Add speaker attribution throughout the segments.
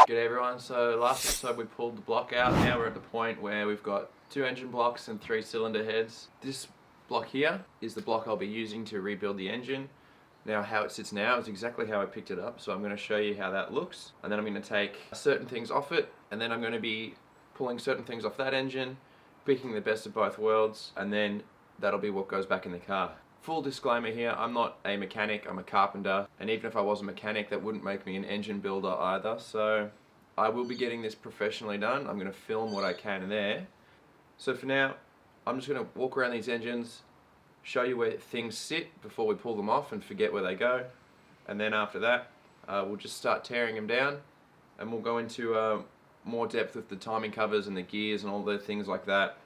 Speaker 1: G'day everyone, so last episode we pulled the block out. Now we're at the point where we've got 2 engine blocks and 3 cylinder heads. This block here is the block I'll be using to rebuild the engine. Now how it sits now is exactly how I picked it up, so I'm going to show you how that looks, and then I'm going to take certain things off it, and then I'm going to be pulling certain things off that engine, picking the best of both worlds, and then that'll be what goes back in the car. Full disclaimer here, I'm not a mechanic, I'm a carpenter, and even if I was a mechanic that wouldn't make me an engine builder either, so I will be getting this professionally done. I'm going to film what I can there. So for now, I'm just going to walk around these engines, show you where things sit before we pull them off and forget where they go, and then after that we'll just start tearing them down, and we'll go into more depth with the timing covers and the gears and all the things like that.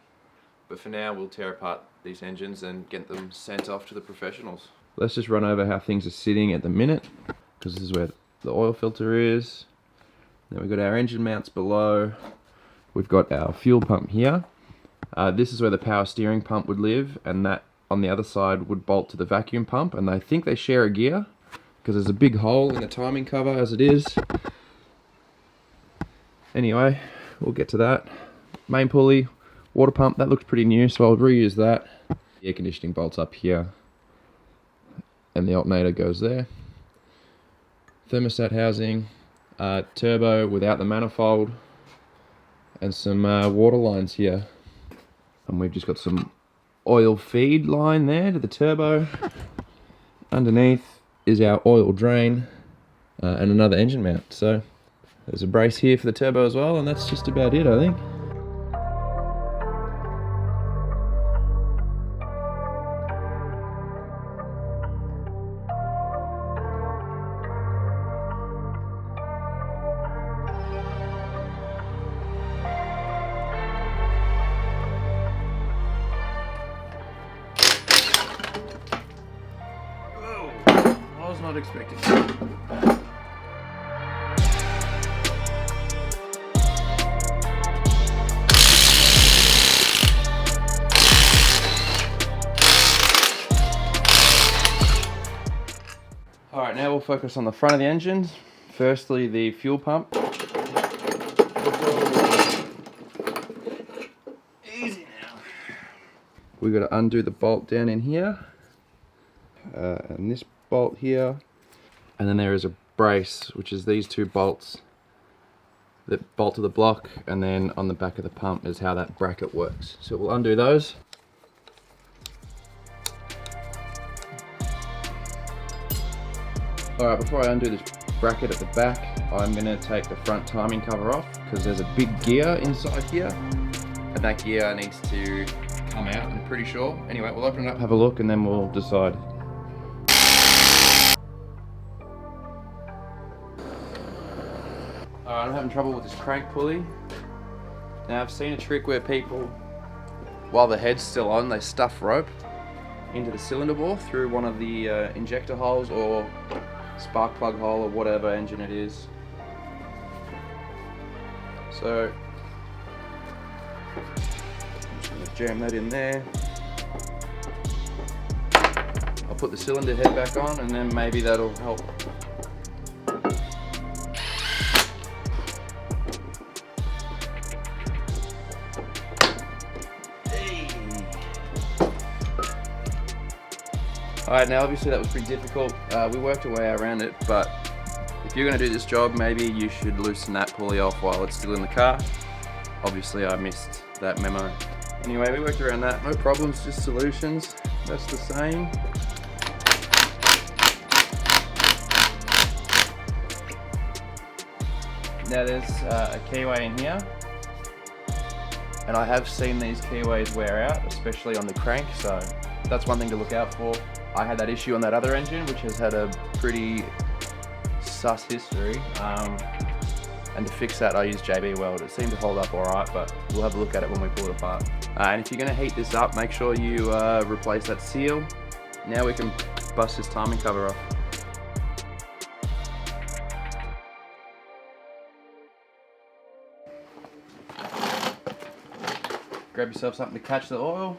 Speaker 1: But for now, we'll tear apart these engines and get them sent off to the professionals. Let's just run over how things are sitting at the minute, because this is where the oil filter is. Then we've got our engine mounts below. We've got our fuel pump here. This is where the power steering pump would live, and that on the other side would bolt to the vacuum pump, and I think they share a gear, because there's a big hole in the timing cover as it is. Anyway, we'll get to that. Main pulley. Water pump, that looks pretty new, so I'll reuse that. The air conditioning bolts up here, and the alternator goes there. Thermostat housing, turbo without the manifold, and some water lines here. And we've just got some oil feed line there to the turbo. Underneath is our oil drain and another engine mount. So there's a brace here for the turbo as well, and that's just about it, I think. I was not expecting that. Alright, now we'll focus on the front of the engine. Firstly, the fuel pump. Easy now. We've got to undo the bolt down in here. And this bolt here, and then there is a brace, which is these 2 bolts that bolt to the block, and then on the back of the pump is how that bracket works. So we'll undo those. Alright, before I undo this bracket at the back, I'm going to take the front timing cover off, because there's a big gear inside here, and that gear needs to come out, I'm pretty sure. Anyway, we'll open it up, have a look, and then we'll decide. I'm having trouble with this crank pulley. Now I've seen a trick where people, while the head's still on, they stuff rope into the cylinder bore through one of the injector holes or spark plug hole or whatever engine it is. So I'm just going to jam that in there. I'll put the cylinder head back on, and then maybe that'll help. Alright, now obviously that was pretty difficult. We worked our way around it, but if you're going to do this job, maybe you should loosen that pulley off while it's still in the car. Obviously I missed that memo. Anyway, we worked around that, no problems, just solutions. That's the same. Now there's a keyway in here, and I have seen these keyways wear out, especially on the crank, so that's one thing to look out for. I had that issue on that other engine, which has had a pretty sus history, and to fix that I used JB Weld. It seemed to hold up alright, but we'll have a look at it when we pull it apart. And if you're going to heat this up, make sure you replace that seal. Now we can bust this timing cover off. Grab yourself something to catch the oil.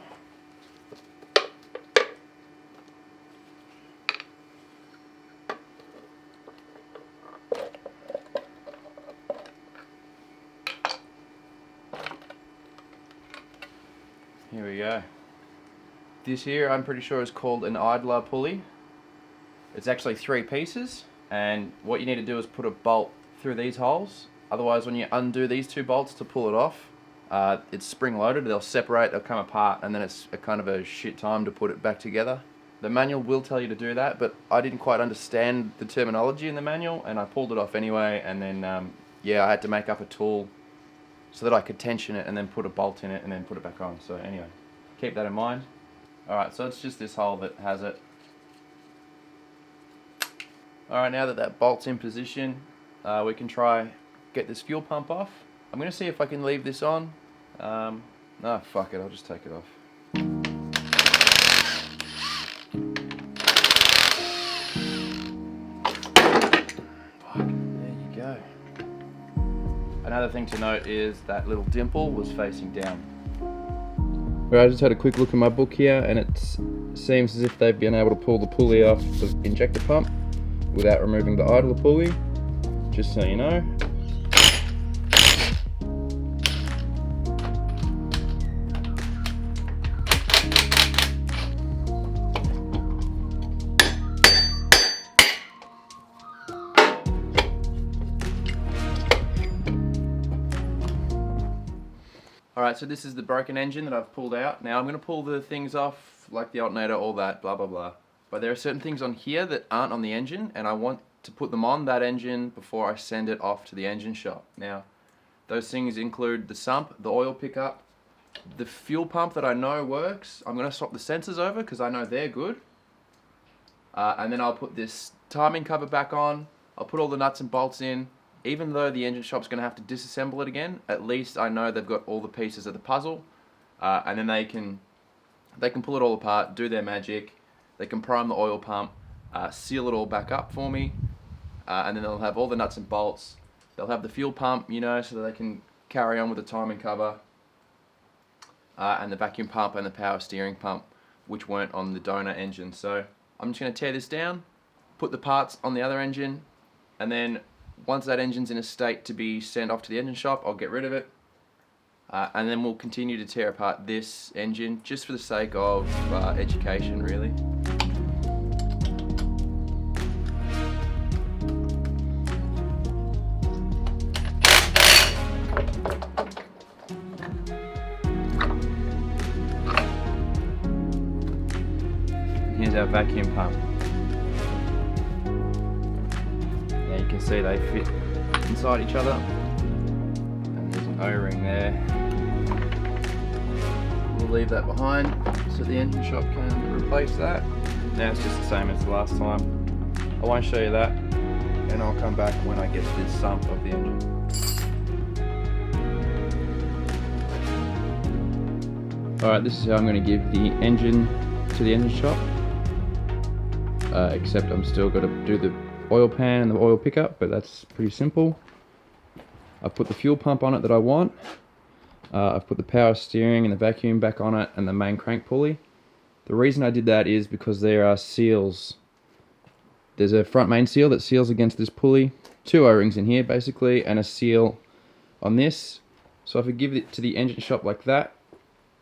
Speaker 1: Here we go. This here I'm pretty sure is called an idler pulley. It's actually 3 pieces, and what you need to do is put a bolt through these holes. Otherwise, when you undo these 2 bolts to pull it off, it's spring loaded, they'll separate, they'll come apart, and then it's a kind of a shit time to put it back together. The manual will tell you to do that, but I didn't quite understand the terminology in the manual, and I pulled it off anyway, and then yeah, I had to make up a tool so that I could tension it and then put a bolt in it and then put it back on. So anyway, keep that in mind. Alright, so it's just this hole that has it. Alright, now that that bolt's in position, we can try get this fuel pump off. I'm going to see if I can leave this on. No, fuck it, I'll just take it off. Fuck, there you go. Another thing to note is that little dimple was facing down. Right, I just had a quick look at my book here, and it seems as if they've been able to pull the pulley off the injector pump without removing the idler pulley, just so you know. Alright, so this is the broken engine that I've pulled out. Now I'm going to pull the things off, like the alternator, all that, blah blah blah. But there are certain things on here that aren't on the engine, and I want to put them on that engine before I send it off to the engine shop. Now, those things include the sump, the oil pickup, the fuel pump that I know works. I'm going to swap the sensors over because I know they're good. And then I'll put this timing cover back on. I'll put all the nuts and bolts in. Even though the engine shop's going to have to disassemble it again, at least I know they've got all the pieces of the puzzle, and then they can pull it all apart, do their magic. They can prime the oil pump, seal it all back up for me, and then they'll have all the nuts and bolts. They'll have the fuel pump, you know, so that they can carry on with the timing cover, and the vacuum pump and the power steering pump, which weren't on the donor engine. So I'm just going to tear this down, put the parts on the other engine, and then once that engine's in a state to be sent off to the engine shop, I'll get rid of it. And then we'll continue to tear apart this engine, just for the sake of education, really. Here's our vacuum pump. You can see they fit inside each other, and there's an O-ring there. We'll leave that behind so the engine shop can replace that. Now it's just the same as the last time. I won't show you that, and I'll come back when I get this sump of the engine. Alright, this is how I'm going to give the engine to the engine shop, except I'm still got to do the oil pan and the oil pickup, but that's pretty simple. I've put the fuel pump on it that I want. I've put the power steering and the vacuum back on it and the main crank pulley. The reason I did that is because there are seals. There's a front main seal that seals against this pulley, 2 O-rings in here basically, and a seal on this. So if I give it to the engine shop like that,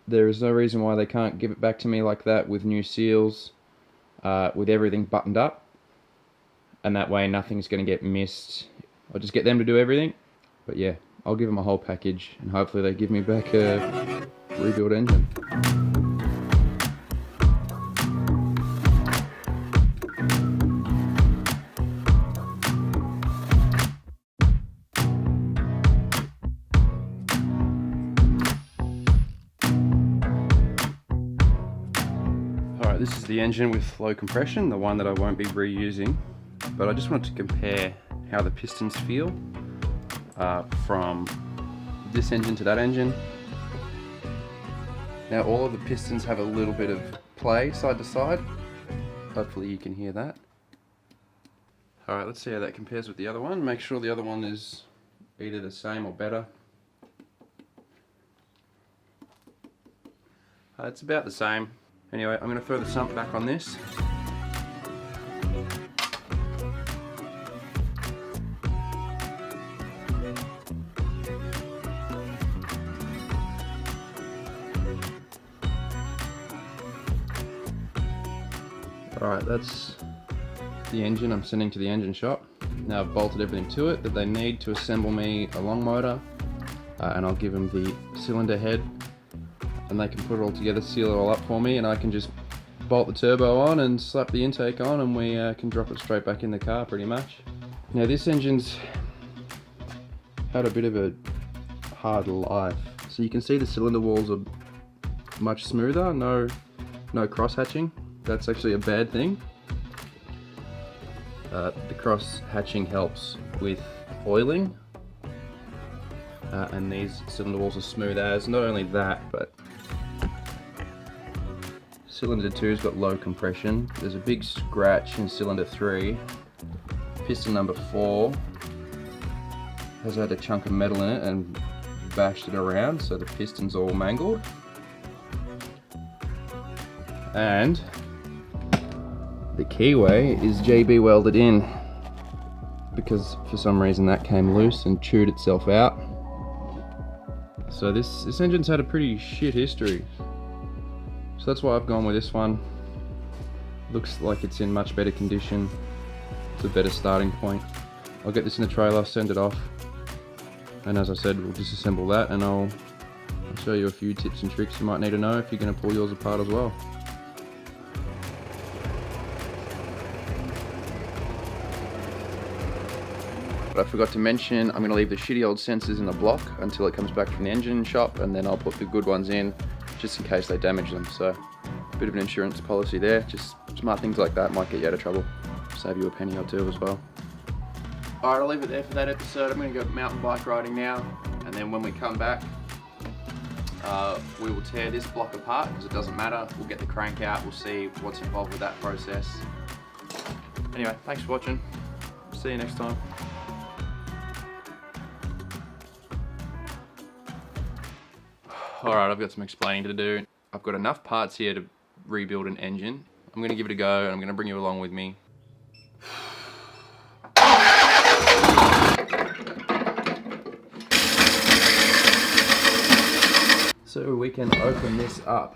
Speaker 1: there is no reason why they can't give it back to me like that with new seals, with everything buttoned up. And that way nothing's going to get missed. I'll just get them to do everything. But yeah, I'll give them a whole package, and hopefully they give me back a rebuilt engine. Alright, this is the engine with low compression, the one that I won't be reusing. But I just wanted to compare how the pistons feel from this engine to that engine. Now all of the pistons have a little bit of play side to side. Hopefully you can hear that. Alright, let's see how that compares with the other one. Make sure the other one is either the same or better. It's about the same. Anyway, I'm going to throw the sump back on this. Alright, that's the engine I'm sending to the engine shop. Now I've bolted everything to it that they need to assemble me a long motor, and I'll give them the cylinder head and they can put it all together, seal it all up for me, and I can just bolt the turbo on and slap the intake on, and we can drop it straight back in the car pretty much. Now this engine's had a bit of a hard life. So you can see the cylinder walls are much smoother, no cross hatching. That's actually a bad thing. The cross hatching helps with oiling, and these cylinder walls are smooth as. Not only that, but cylinder 2's got low compression. There's a big scratch in cylinder 3. Piston number 4 has had a chunk of metal in it and bashed it around, so the piston's all mangled. And the keyway is JB welded in because for some reason that came loose and chewed itself out. So this engine's had a pretty shit history. So that's why I've gone with this one. Looks like it's in much better condition. It's a better starting point. I'll get this in the trailer, send it off, and as I said, we'll disassemble that, and I'll show you a few tips and tricks you might need to know if you're going to pull yours apart as well. But I forgot to mention, I'm going to leave the shitty old sensors in the block until it comes back from the engine shop, and then I'll put the good ones in just in case they damage them. So a bit of an insurance policy there. Just smart things like that might get you out of trouble. Save you a penny or two as well. Alright, I'll leave it there for that episode. I'm going to go mountain bike riding now, and then when we come back, we will tear this block apart because it doesn't matter. We'll get the crank out, we'll see what's involved with that process. Anyway, thanks for watching. See you next time. Alright, I've got some explaining to do. I've got enough parts here to rebuild an engine. I'm going to give it a go, and I'm going to bring you along with me. So we can open this up.